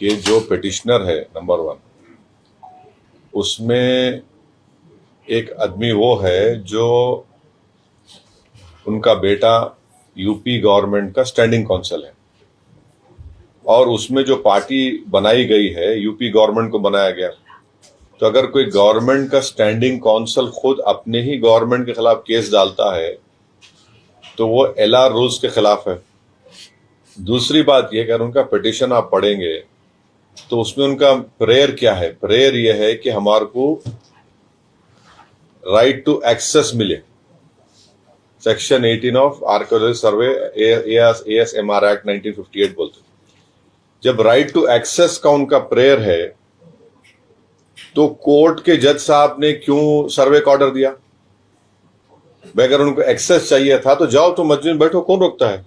कि जो पिटिशनर है नंबर 1, उसमें एक आदमी वो है जो उनका बेटा यूपी गवर्नमेंट का स्टैंडिंग काउंसिल है, और उसमें जो पार्टी बनाई गई है यूपी गवर्नमेंट को बनाया गया। तो अगर कोई गवर्नमेंट का स्टैंडिंग काउंसिल खुद अपने ही गवर्नमेंट के खिलाफ केस डालता है तो वो LR रूल्स के खिलाफ है। दूसरी बात यह कि अगर उनका पिटिशन आप पढ़ेंगे तो उसमें उनका प्रेयर क्या है? प्रेयर यह है कि हमारे को राइट टू एक्सेस मिले। Section 18 of archaeology survey ASMR act 1958 बोलते। जब राइट टू एक्सेस का उनका प्रेयर है तो कोर्ट के जज साहब ने क्यों सर्वे का ऑर्डर दिया? भाई अगर उनको एक्सेस चाहिए था तो जाओ, तो मस्जिद में बैठो, कौन रोकता है?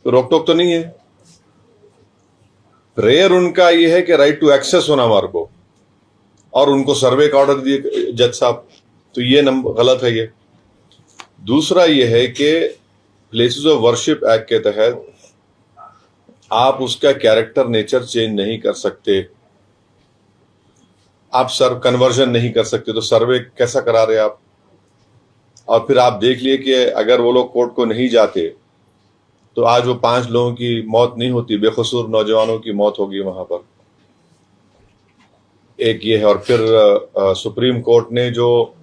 तो रोक टोक तो नहीं है। प्रेयर उनका ये है कि राइट टू एक्सेस होना हमारे को, और उनको सर्वे का ऑर्डर दिए जज साहब, तो ये गलत है। ये दूसरा ये है कि प्लेसेस ऑफ वर्शिप एक्ट के तहत आप उसका कैरेक्टर नेचर चेंज नहीं कर सकते, आप कन्वर्जन नहीं कर सकते, तो सर्वे कैसा करा रहे आप? और फिर आप देख लिए कि अगर वो लोग कोर्ट को नहीं जाते तो आज वो 5 लोगों की मौत नहीं होती, बेकसूर नौजवानों की मौत होगी वहां पर। एक ये है। और फिर सुप्रीम कोर्ट ने जो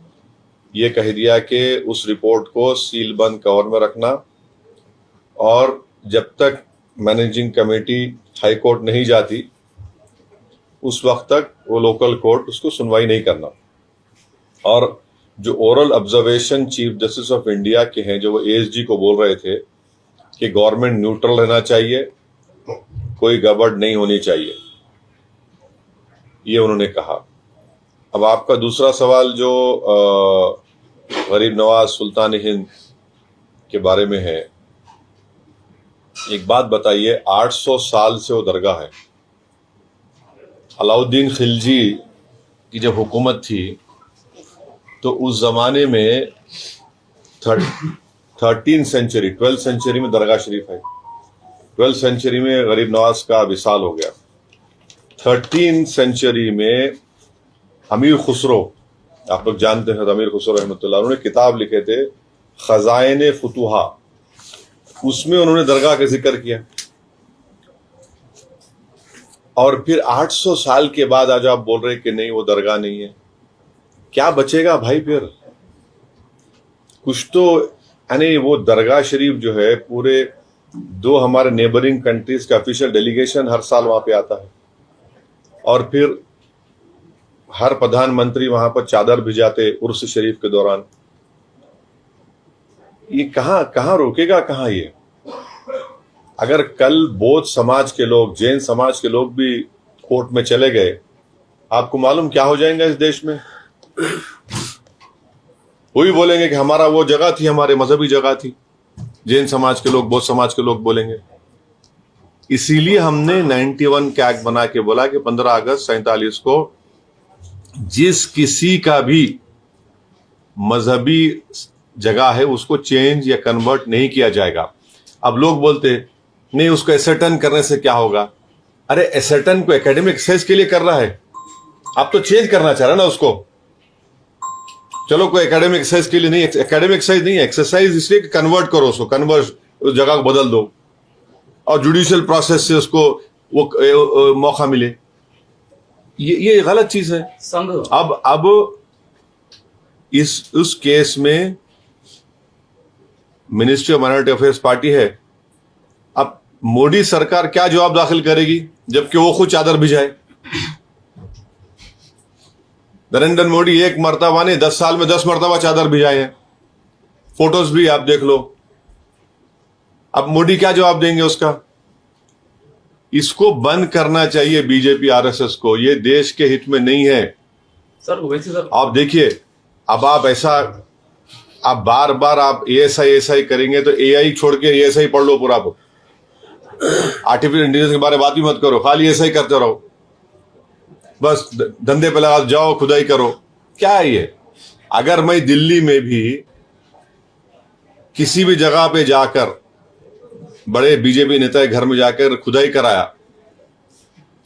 ये कह दिया कि उस रिपोर्ट को सील बंद कवर में रखना, और जब तक मैनेजिंग कमेटी हाई कोर्ट नहीं जाती उस वक्त तक वो लोकल कोर्ट उसको सुनवाई नहीं करना। और जो oral observation chief justice of India के हैं, जो वो ASG को बोल रहे थे कि गवर्नमेंट न्यूट्रल रहना चाहिए, कोई गड़बड़ नहीं होनी चाहिए, ये उन्होंने कहा। अब आपका दूसरा सवाल जो गरीब नवाज सुल्तान हिंद के बारे में है, एक बात बताइए, 800 साल से वो दरगाह है। अलाउद्दीन खिलजी की जब हुकूमत थी तो उस जमाने में 13th सेंचुरी 12th सेंचुरी में दरगाह शरीफ है। 12th सेंचुरी में गरीब नवाज का विसाल हो गया। 13th सेंचुरी में अमीर खुसरो, आप लोग जानते हैं अमीर खुसरो रहमतुल्लाह, उन्होंने किताब लिखे थे खजाइने फुतुहा, उसमें उन्होंने दरगाह का जिक्र किया। और फिर 800 साल के बाद आज आप बोल रहे कि नहीं वो दरगाह नहीं है, क्या बचेगा भाई? फिर कुछ तो, यानी वो दरगाह शरीफ जो है, पूरे 2 हमारे नेबरिंग कंट्रीज का ऑफिशियल डेलीगेशन हर साल वहां पे आता है, और फिर हर प्रधानमंत्री वहां पर चादर भिजाते उर्स शरीफ के दौरान। ये कहां रोकेगा, कहां ये? अगर कल बौद्ध समाज के लोग, जैन समाज के लोग भी कोर्ट में चले गए, आपको मालूम क्या हो जाएगा इस देश में? वो भी बोलेंगे कि हमारा वो जगह थी, हमारे मजहबी जगह थी। जैन समाज के लोग, बौद्ध समाज के लोग बोलेंगे। इसीलिए हमने 91 का एक्ट बना के बोला कि 15 अगस्त 47 को जिस किसी का भी मजहबी जगह है उसको चेंज या कन्वर्ट नहीं किया जाएगा। अब लोग बोलते नहीं, उसको एसर्टन करने से क्या होगा? अरे एसर्टन को एकेडमिक एक्सरसाइज के लिए कर रहा है, आप तो चेंज करना चाह रहे ना उसको। चलो कोई एकेडमिक एक्सरसाइज के लिए नहीं, एकेडमिक एक्सरसाइज नहीं है, एक्सरसाइज इसलिए कि कन्वर्ट करो उसको, उस जगह को बदल दो और जुडिशियल प्रोसेस से उसको वो मौका मिले। ये गलत चीज है। अब उस केस में ministry of minority affairs party है। अब मोदी सरकार क्या जवाब दाखिल करेगी जबकि वो खुद चादर भिजाए? नरेंद्र मोदी एक मर्तबा ने 10 साल में 10 मर्तबा चादर भिजाए हैं, फोटोज भी आप देख लो। अब मोदी क्या जवाब देंगे उसका? इसको बंद करना चाहिए बीजेपी RSS को, ये देश के हित में नहीं है सर। वैसे सर आप देखिए, अब आप ऐसा, आप बार बार आप ASI करेंगे तो AI छोड़ के ASI पढ़ लो पूरा। आर्टिफिशियल इंटेलिजेंस के बारे में बात भी मत करो, खाली ASI करते रहो, बस धंधे पे लगा जाओ, खुदाई करो। क्या है ये? अगर मैं दिल्ली में भी किसी भी जगह पे जाकर बड़े बीजेपी नेता के घर में जाकर खुदाई कराया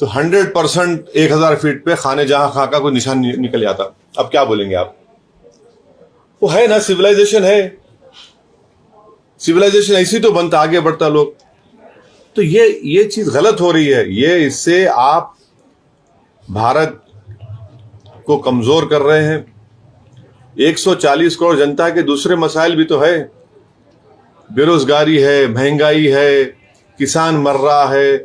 तो 100% 1000 फीट पे खाने जहां खां का कोई निशान निकल जाता। अब क्या बोलेंगे आप? वो है ना, सिविलाइजेशन है, सिविलाइजेशन ऐसी तो बनता, आगे बढ़ता लोग। तो ये चीज गलत हो रही है। ये इससे आप भारत को कमजोर कर रहे हैं। 140 करोड़ जनता के दूसरे मसाइल भी तो है, बेरोजगारी है, महंगाई है, किसान मर रहा है,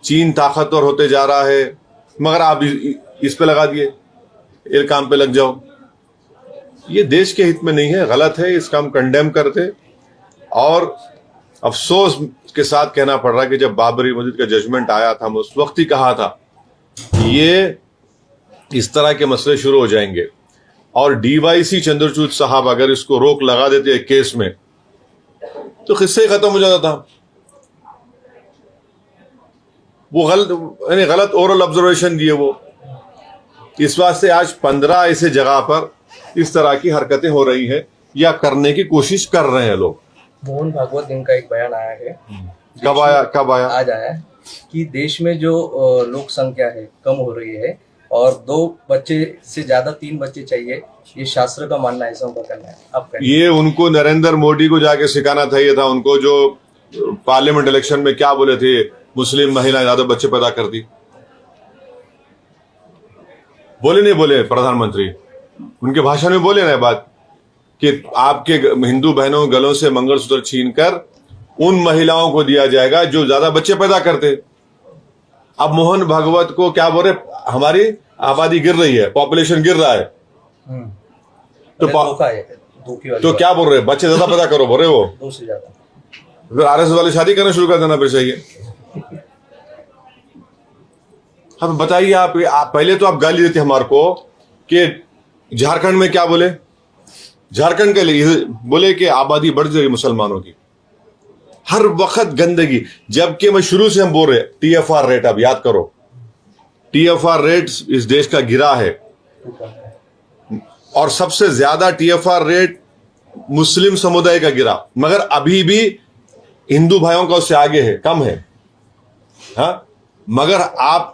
चीन ताकतवर होते जा रहा है, मगर आप इस पे लगा दिए, एक काम पे लग जाओ। ये देश के हित में नहीं है, गलत है, इसका हम कंडेम करते। और अफसोस के साथ कहना पड़ रहा है कि जब बाबरी मस्जिद का जजमेंट आया था, हम उस वक्त ही कहा था कि ये इस तरह के मसले शुरू हो जाएंगे, और डीवाईसी चंद्रचूड़ साहब अगर इसको रोक लगा देते केस में तो किस्से खत्म हो जाता था। वो गलत ओरल ऑब्जर्वेशन दिए वो। इस वास्ते आज 15 ऐसे जगह पर इस तरह की हरकतें हो रही है या करने की कोशिश कर रहे हैं लोग। मोहन भागवत इनका एक बयान आया है। कब आया? आज आया कि देश में जो लोक संख्या है कम हो रही है और 2 बच्चे से ज्यादा 3 बच्चे चाहिए, ये शास्त्र का मानना है, ऐसा उनका कहना है। आप ये उनको नरेंद्र मोदी को जाके सिखाना चाहिए था उनको, जो पार्लियामेंट इलेक्शन में क्या बोले थे, मुस्लिम महिलाएं ज्यादा बच्चे पैदा करती। बोले नहीं बोले प्रधानमंत्री? उनके भाषण में बोले ना बात कि आपके हिंदू बहनों गलों से मंगलसूत्र छीनकर उन महिलाओं को दिया जाएगा जो ज्यादा बच्चे पैदा करते। अब मोहन भागवत को क्या बोल रहे, हमारी आबादी गिर रही है, पॉपुलेशन गिर रहा है, तो क्या बोल रहे, बच्चे ज्यादा पैदा करो बोल रहे वो, 2 से ज्यादा। फिर आरएस वाले शादी करना शुरू कर देना फिर चाहिए। अब बताइए आप पहले तो आप गाली देते हमारे को कि झारखंड में क्या बोले, झारखंड के लिए बोले कि आबादी बढ़ जाएगी मुसलमानों की, हर वक्त गंदगी। जबकि मैं शुरू से हम बोल रहे टीएफआर रेट, अब याद करो, टीएफआर रेट इस देश का गिरा है और सबसे ज्यादा टीएफआर रेट मुस्लिम समुदाय का गिरा, मगर अभी भी हिंदू भाइयों का उससे आगे है, कम है। हाँ, मगर आप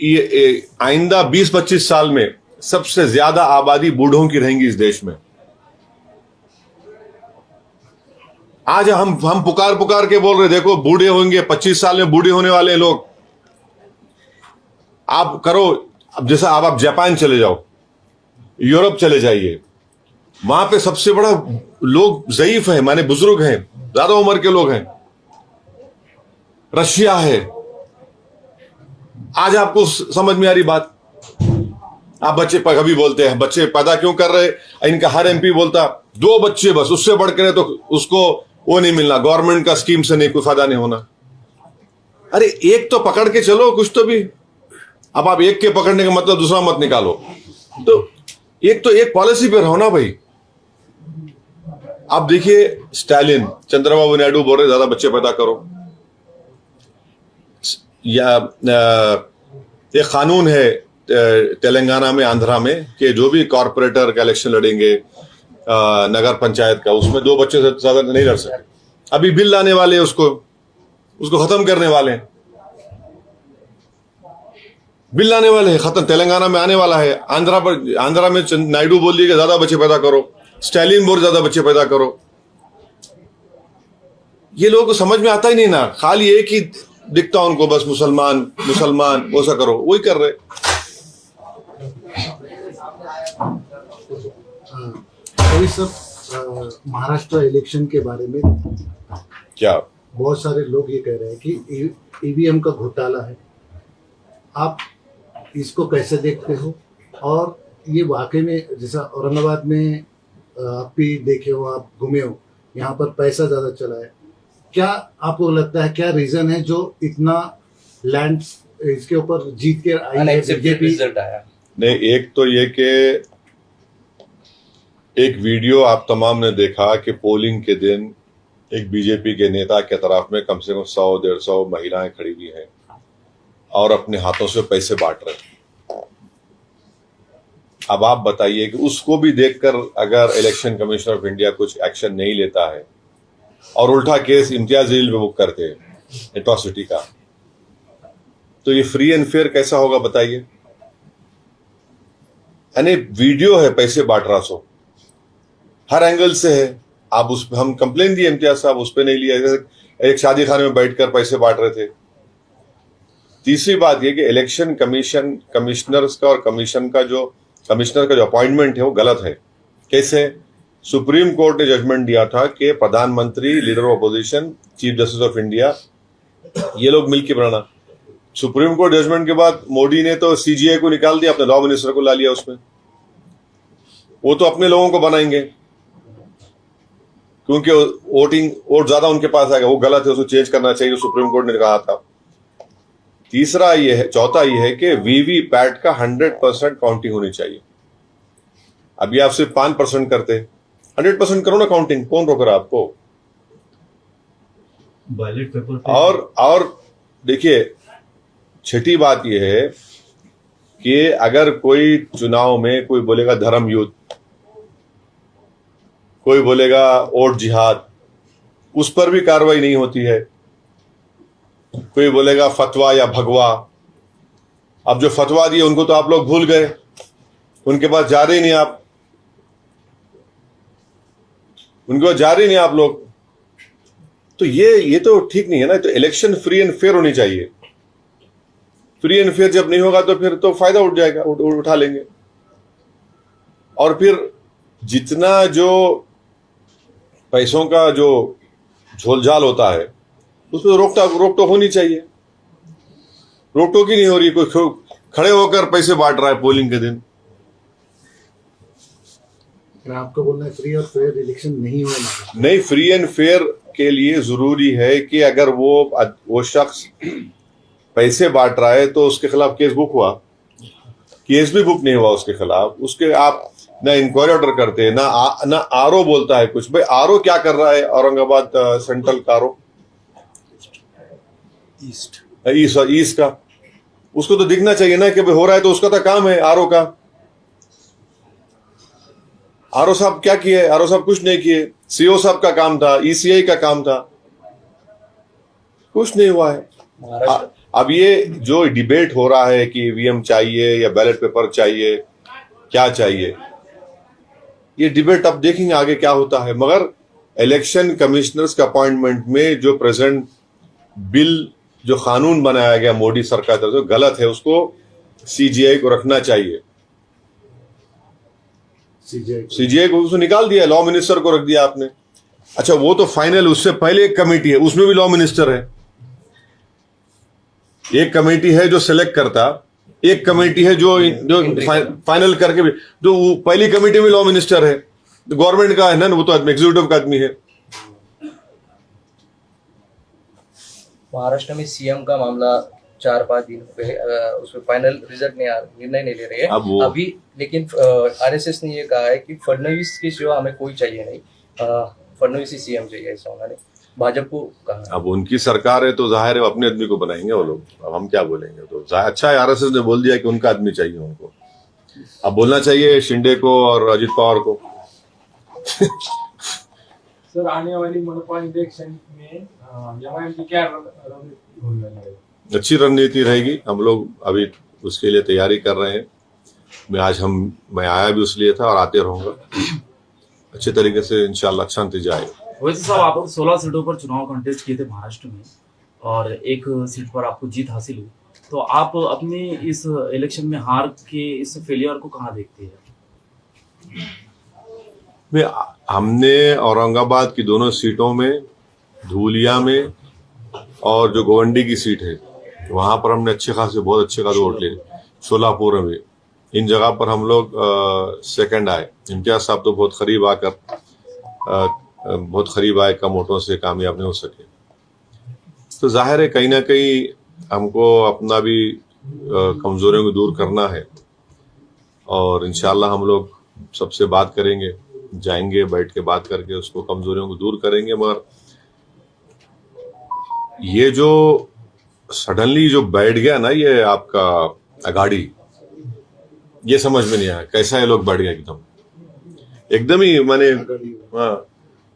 ये आइंदा 20-25 साल में सबसे ज्यादा आबादी बूढ़ों की रहेंगी इस देश में। आज हम पुकार के बोल रहे, देखो बूढ़े होंगे, 25 साल में बूढ़े होने वाले लोग। आप करो, अब जैसा आप जापान चले जाओ, यूरोप चले जाइए, वहां पे सबसे बड़ा लोग ज़ईफ है, माने बुजुर्ग हैं, ज्यादा उम्र के लोग हैं। रशिया है। आज आपको समझ में आ रही बात? आप बच्चे कभी बोलते हैं बच्चे पैदा क्यों कर रहे, इनका हर एमपी बोलता 2 बच्चे बस, उससे बढ़ कर तो उसको वो नहीं मिलना, गवर्नमेंट का स्कीम से नहीं कोई फायदा नहीं होना। अरे एक तो पकड़ के चलो कुछ तो भी। अब आप एक के पकड़ने का मतलब दूसरा मत निकालो, तो एक पॉलिसी पे रहो ना भाई। आप देखिए स्टालिन, चंद्रबाबू नायडू बोल रहे ज्यादा बच्चे पैदा करो, या एक कानून है तेलंगाना में, आंध्रा में, कि जो भी कॉर्पोरेटर का इलेक्शन लड़ेंगे नगर पंचायत का, उसमें 2 बच्चे से ज्यादा नहीं लड़ सकते। अभी बिल लाने वाले हैं, उसको खत्म करने वाले हैं, बिल लाने वाले हैं, खत्म तेलंगाना में आने वाला है। आंध्रा में नायडू बोल दिए कि ज्यादा बच्चे पैदा करो, स्टालिन बोल ज्यादा बच्चे पैदा करो। ये लोगों को समझ में आता ही नहीं ना, खाली एक ही दिखता उनको, बस मुसलमान वो सा करो, वही कर रहे। अभी सब महाराष्ट्र इलेक्शन के बारे में क्या बहुत सारे लोग ये कह रहे हैं कि ईवीएम का घोटाला है, आप इसको कैसे देखते हो? और ये वाकई में, जैसा औरंगाबाद में आप भी देखे हो, आप घूमे हो, यहाँ पर पैसा ज्यादा चला है, क्या आपको लगता है क्या रीजन है जो इतना लैंड इसके ऊपर जीत के आई है बीजेपी? रिजल्ट आया नहीं, एक तो ये कि एक वीडियो आप तमाम ने देखा कि पोलिंग के दिन एक बीजेपी के नेता के तरफ में कम से कम 100-150 महिलाएं खड़ी हुई हैं और अपने हाथों से पैसे बांट रहे हैं। अब आप बताइए कि उसको भी देखकर अगर इलेक्शन कमिश्नर ऑफ इंडिया कुछ एक्शन नहीं लेता है और उल्टा केस इम्तियाज जलील पे बुक करते हैं एट्रॉसिटी का, तो ये फ्री एंड फेयर कैसा होगा बताइए। यानी वीडियो है पैसे बांट रहा सो, हर एंगल से है। आप उस हम कंप्लेन दिए इम्तियाज साहब, उस पर नहीं लिया। एक शादी खाने में बैठकर पैसे बांट रहे थे। तीसरी बात यह कि इलेक्शन कमिश्नर्स का और कमिश्नर का जो अपॉइंटमेंट है वो गलत है। कैसे? सुप्रीम कोर्ट ने जजमेंट दिया था कि प्रधानमंत्री, leader of opposition, chief justice of India, ये लोग मिलकर बनाना। सुप्रीम कोर्ट जजमेंट के बाद मोदी ने तो सीजीआई को निकाल दिया, अपने लॉ मिनिस्टर को ला लिया उसमें। वो तो अपने लोगों को बनाएंगे क्योंकि वोट ज्यादा उनके पास आएगा। वो गलत है, उसको चेंज करना चाहिए, सुप्रीम कोर्ट ने कहा था। चौथा ये है कि वीवीपैट का 100% काउंटिंग होनी चाहिए। अभी आप सिर्फ 5% करते, 100% करो ना काउंटिंग, कौन रोक रहा आपको? बैलेट पेपर और देखिए, छठी बात यह है कि अगर कोई चुनाव में कोई बोलेगा धर्म युद्ध, कोई बोलेगा वोट जिहाद, उस पर भी कार्रवाई नहीं होती है। कोई बोलेगा फतवा या भगवा। अब जो फतवा दिए उनको तो आप लोग भूल गए, उनके पास जा रहे नहीं आप, उनके पास जा रहे नहीं आप लोग। तो ये तो ठीक नहीं है ना। तो इलेक्शन फ्री एंड फेयर होनी चाहिए। फ्री एंड फेयर जब नहीं होगा तो फिर तो फायदा उठ जाएगा, उठा लेंगे। और फिर जितना जो पैसों का जो झोलझाल होता है उसमें रोक टोक होनी चाहिए। रोक टोक ही नहीं हो रही। कोई खड़े होकर पैसे बांट रहा है पोलिंग के दिन। आपको बोलना है फ्री और फेयर इलेक्शन नहीं होना। नहीं, फ्री एंड फेयर के लिए जरूरी है कि अगर वो शख्स पैसे बांट रहा है तो उसके खिलाफ केस बुक हुआ। केस भी बुक नहीं हुआ उसके खिलाफ, उसके आप ना इंक्वायरी ऑर्डर करते, ना आरओ बोलता है कुछ। भाई आरओ क्या कर रहा है? औरंगाबाद सेंट्रल का आरओ, ईस्ट का, उसको तो दिखना चाहिए ना कि भाई हो रहा है। तो उसका तो काम है आरओ का। आरओ साहब क्या किए? आरओ साहब कुछ नहीं किए। सीओ साहब का काम था, ईसीआई का काम था, कुछ नहीं हुआ है। अब ये जो डिबेट हो रहा है कि ईवीएम चाहिए या बैलेट पेपर चाहिए, क्या चाहिए, ये डिबेट अब देखेंगे आगे क्या होता है। मगर इलेक्शन कमिश्नर्स के अपॉइंटमेंट में जो प्रेजेंट बिल, जो कानून बनाया गया मोदी सरकार तरफ से, गलत है। उसको सीजीआई को रखना चाहिए। सीजीआई को उसको निकाल दिया, लॉ मिनिस्टर को रख दिया आपने। अच्छा, वो तो फाइनल, उससे पहले एक कमेटी है, उसमें भी लॉ मिनिस्टर है। एक कमेटी है जो सिलेक्ट करता, एक कमेटी है जो फाइनल करके भी, जो पहली कमेटी में लॉ मिनिस्टर है, गवर्नमेंट का है ना, वो तो एग्जीक्यूटिव का आदमी है। महाराष्ट्र में सीएम का मामला 4-5 दिन हो गए, उसमें फाइनल रिजल्ट निर्णय नहीं ले रहे हैं अभी। लेकिन आरएसएस ने ये कहा है कि फडणवीस के सिवा हमें कोई चाहिए नहीं, फडणवीस ही सीएम चाहिए, ऐसा उन्होंने भाजपा को कहा। अब उनकी सरकार है तो जाहिर है अपने आदमी को बनाएंगे वो लोग। अब हम क्या बोलेंगे? तो अच्छा है, आरएसएस ने बोल दिया कि उनका आदमी चाहिए उनको। अब बोलना चाहिए शिंदे को और अजित पवार को। सर, आने वाली मनपा इलेक्शन में एमआईएम की क्या रणनीति होने वाली है? अच्छी रणनीति रहेगी। हम लोग अभी उसके लिए तैयारी कर रहे हैं। मैं आया भी उसलिए था और आते रहूंगा। अच्छे तरीके से इंशाल्लाह अच्छा नतीजा आएगा। वैसे साहब, आप 16 सीटों पर चुनाव कंटेस्ट किए थे महाराष्ट्र में और एक सीट पर आपको जीत हासिल हुई, तो आप अपनी इस इलेक्शन में हार के इस फेलियर को कहाँ देखते हैं? हमने औरंगाबाद की दोनों सीटों में, धूलिया में और जो गोवंडी की सीट है वहां पर हमने बहुत अच्छे खासे वोट लिए। सोलापुर में, इन जगह पर हम लोग सेकंड आए। इम्तियाज साहब तो बहुत करीब आए, कम वोटों से कामयाब नहीं हो सके। तो जाहिर है कहीं ना कहीं हमको अपना भी कमजोरियों को दूर करना है और इंशाल्लाह हम लोग सबसे बात करेंगे, जाएंगे, बैठ के बात करके उसको कमजोरियों को दूर करेंगे। मगर ये जो सडनली जो बैठ गया ना ये आपका अगाड़ी, ये समझ में नहीं आया कैसा ये लोग बैठ गया एकदम ही, माने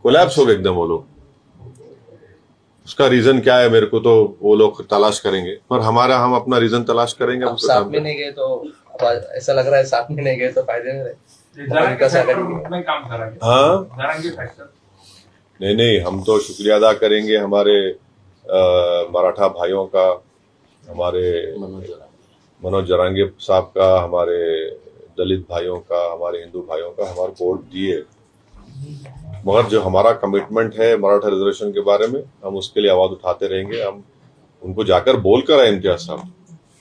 कोलैप्स हो गए एकदम वो लोग। उसका रीजन क्या है मेरे को तो वो लोग तलाश करेंगे, पर हम अपना रीजन तलाश करेंगे। आप साथ में नहीं गए तो अब ऐसा लग रहा है साथ में नहीं गए तो फायदे में रहे। जरांगे फैक्टर में काम करेंगे। हाँ जरांगे फैक्टर नहीं, हम तो शुक्रिया अदा करेंगे हमारे मराठा भाइयों का, हमारे मनोज जरांगे साहब का, हमारे दलित भाइयों का, हमारे हिंदू भाइयों का, हमारे वोट दिए। मगर जो हमारा कमिटमेंट है मराठा रिजर्वेशन के बारे में, हम उसके लिए आवाज उठाते रहेंगे। हम उनको जाकर बोल कर आए इम्तियाज साहब,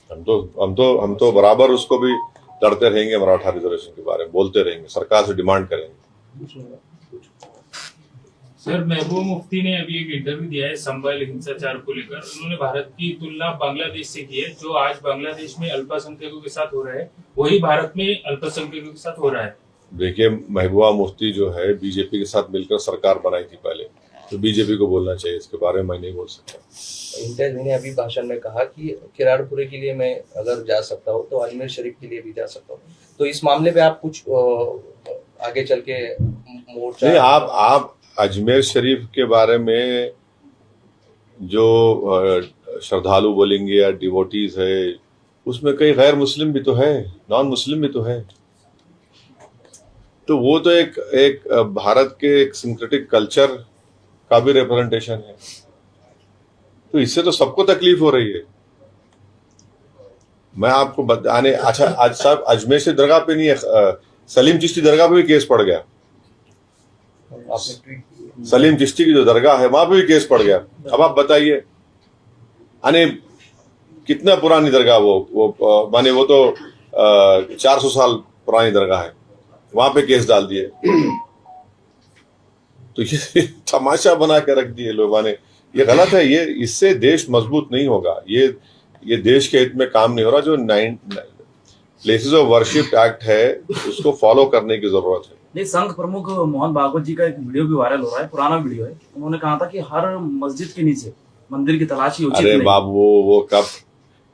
हम तो बराबर उसको भी लड़ते रहेंगे, मराठा रिजर्वेशन के बारे में बोलते रहेंगे, सरकार से डिमांड करेंगे। सर, महबूबा मुफ्ती ने अभी एक इंटरव्यू दिया है संभल हिंसाचार को लेकर। उन्होंने भारत की तुलना बांग्लादेश से की है। जो आज बांग्लादेश में अल्पसंख्यकों के साथ हो रहा है वही भारत में अल्पसंख्यकों के साथ हो रहा है। देखिए, महबूबा मुफ्ती जो है बीजेपी के साथ मिलकर सरकार बनाई थी पहले, तो बीजेपी को बोलना चाहिए, इसके बारे में मैं नहीं बोल सकता। इम्तियाज ने अभी भाषण में कहा कि किराड़पुरे के लिए मैं अगर जा सकता हूँ तो अजमेर शरीफ के लिए भी जा सकता हूँ। तो इस मामले पे आप कुछ आगे चल के मोर्चा नहीं, आप अजमेर शरीफ के बारे में जो श्रद्धालु बोलेंगे या डिवोटीज है, उसमें कई गैर मुस्लिम भी तो है, नॉन मुस्लिम भी तो है। तो वो तो एक भारत के एक सिंक्रेटिक कल्चर का भी रिप्रेजेंटेशन है। तो इससे तो सबको तकलीफ हो रही है। मैं आपको बताने, अच्छा आज साहब अजमेर से दरगाह पे नहीं है, सलीम चिश्ती दरगाह पे भी केस पड़ गया। आपने ट्वीट किया। सलीम चिश्ती की जो दरगाह है वहां पे भी केस पड़ गया। अब आप बताइए, यानी कितना पुरानी दरगाह वो माने वो तो 400 साल पुरानी दरगाह है, वहां पे केस डाल दिए। तो ये तमाशा बना के रख दिए लोगों ने। ये गलत है, ये इससे देश मजबूत नहीं होगा। ये देश के हित में काम नहीं हो रहा। जो प्लेसेस ऑफ वर्शिप एक्ट है उसको फॉलो करने की जरूरत है। नहीं, संघ प्रमुख मोहन भागवत जी का एक वीडियो भी वायरल हो रहा है, पुराना वीडियो है। उन्होंने कहा था कि हर मस्जिद के नीचे मंदिर की तलाशी उचित अरे नहीं। बाबू, वो कब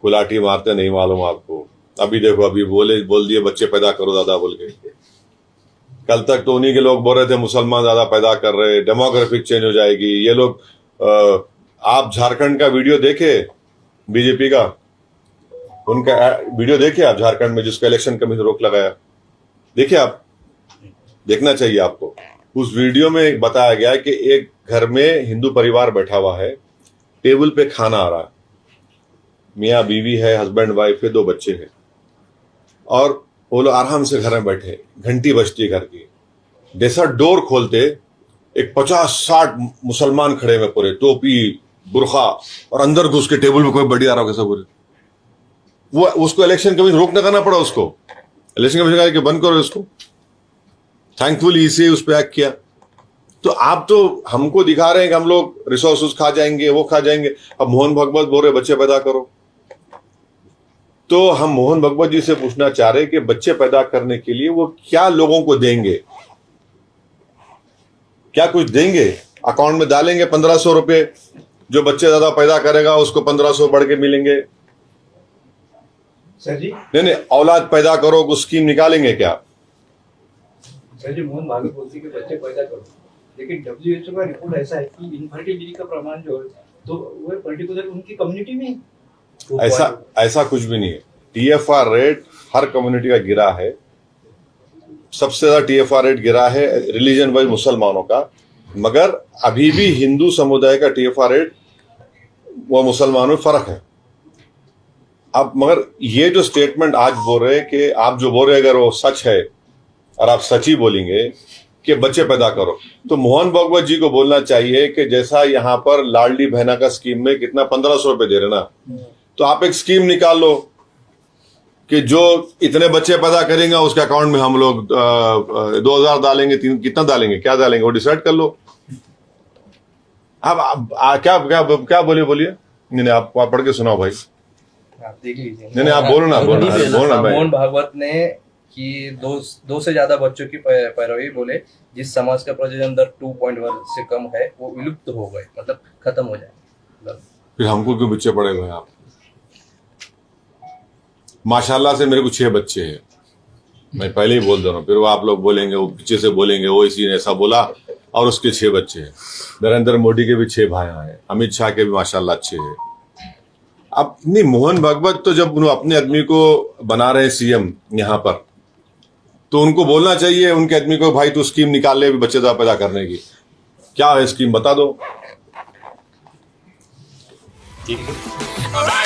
कुलाटी मारते नहीं मालूम आपको। अभी देखो, अभी बोल दिए बच्चे पैदा करो दादा बोल के। कल तक तो उन्हीं के लोग बोल रहे थे मुसलमान ज्यादा पैदा कर रहे, डेमोग्राफिक चेंज हो जाएगी। ये लोग आप झारखंड का वीडियो देखे, बीजेपी का उनका वीडियो देखे आप, झारखंड में जिसका इलेक्शन कमीशन रोक लगाया, देखिए आप, देखना चाहिए आपको। उस वीडियो में बताया गया कि एक घर में हिंदू परिवार बैठा हुआ है, टेबल पे खाना आ रहा है, मियाँ बीवी है, हस्बैंड वाइफ है, 2 बच्चे हैं, और वो लोग आराम से घर में बैठे, घंटी बजती है घर की। जैसा डोर खोलते एक 50-60 मुसलमान खड़े हुए, पूरे टोपी बुरखा, और अंदर घुस के टेबल में कोई बढ़िया आ रहा कैसा पूरे। वो उसको इलेक्शन कमीशन रोक न करना पड़ा, उसको इलेक्शन कमीशन कहा कि बंद करो इसको। थैंकफुली इसे उस पर एक्ट किया। तो आप तो हमको दिखा रहे हैं कि हम लोग रिसोर्सेज खा जाएंगे, वो खा जाएंगे। अब मोहन भागवत बोल रहे बच्चे पैदा करो, तो हम मोहन भागवत जी से पूछना चाह रहे हैं कि बच्चे पैदा करने के लिए वो क्या लोगों को देंगे, क्या कुछ देंगे? अकाउंट में डालेंगे 1500 रुपए, जो बच्चे ज्यादा पैदा करेगा उसको 1500 बढ़ के मिलेंगे। सर जी, नहीं, औलाद पैदा करो कुछ स्कीम निकालेंगे क्या? सर जी, मोहन भागवत बोलती है कि बच्चे पैदा करो, लेकिन WHO का रिपोर्ट ऐसा है कि इनफर्टिलिटी का प्रमाण जो है तो वो पर्टिकुलर उनकी कम्युनिटी में ऐसा कुछ भी नहीं है। TFR रेट हर कम्युनिटी का गिरा है। सबसे ज्यादा TFR रेट गिरा है रिलीजन वाइज मुसलमानों का, मगर अभी भी हिंदू समुदाय का TFR रेट वो मुसलमानों में फर्क है। अब मगर ये जो स्टेटमेंट आज बोल रहे हैं कि आप जो बोल रहे हैं अगर वो सच है और आप सच ही बोलेंगे कि बच्चे पैदा करो, तो मोहन भागवत जी को बोलना चाहिए कि जैसा यहाँ पर लाडली बहना का स्कीम में कितना 1500 रुपए दे रहे ना, तो आप एक स्कीम निकाल लो कि जो इतने बच्चे पैदा करेंगे उसके अकाउंट में हम लोग 2000 डालेंगे, कितना डालेंगे, क्या डालेंगे वो डिसाइड कर लो। अब क्या बोलिए। नहीं, आप पढ़ के सुनाओ भाई। आप देख लीजिए। नहीं, आप बोलना। मोहन भागवत ने कि दो से ज्यादा बच्चों की पैरवी बोले, जिस समाज का प्रजनन दर 2.1 से कम है वो विलुप्त हो गए, मतलब खत्म हो जाए। फिर हमको क्यों बच्चे पड़े हुए हैं आप? माशाल्लाह से मेरे को 6 बच्चे हैं, मैं पहले ही बोल दे रहा हूँ। फिर वो आप लोग बोलेंगे, वो पीछे से बोलेंगे वो इसी ने ऐसा बोला, और उसके 6 बच्चे हैं। नरेंद्र मोदी के भी 6 भाई हैं, अमित शाह के भी माशाल्लाह अच्छे हैं। अब नहीं, मोहन भागवत तो जब उन्होंने अपने आदमी को बना रहे सीएम यहाँ पर, तो उनको बोलना चाहिए उनके आदमी को, भाई तू स्कीम निकाल ले बच्चेदार पैदा करने की, क्या है स्कीम बता दो। ठीक है।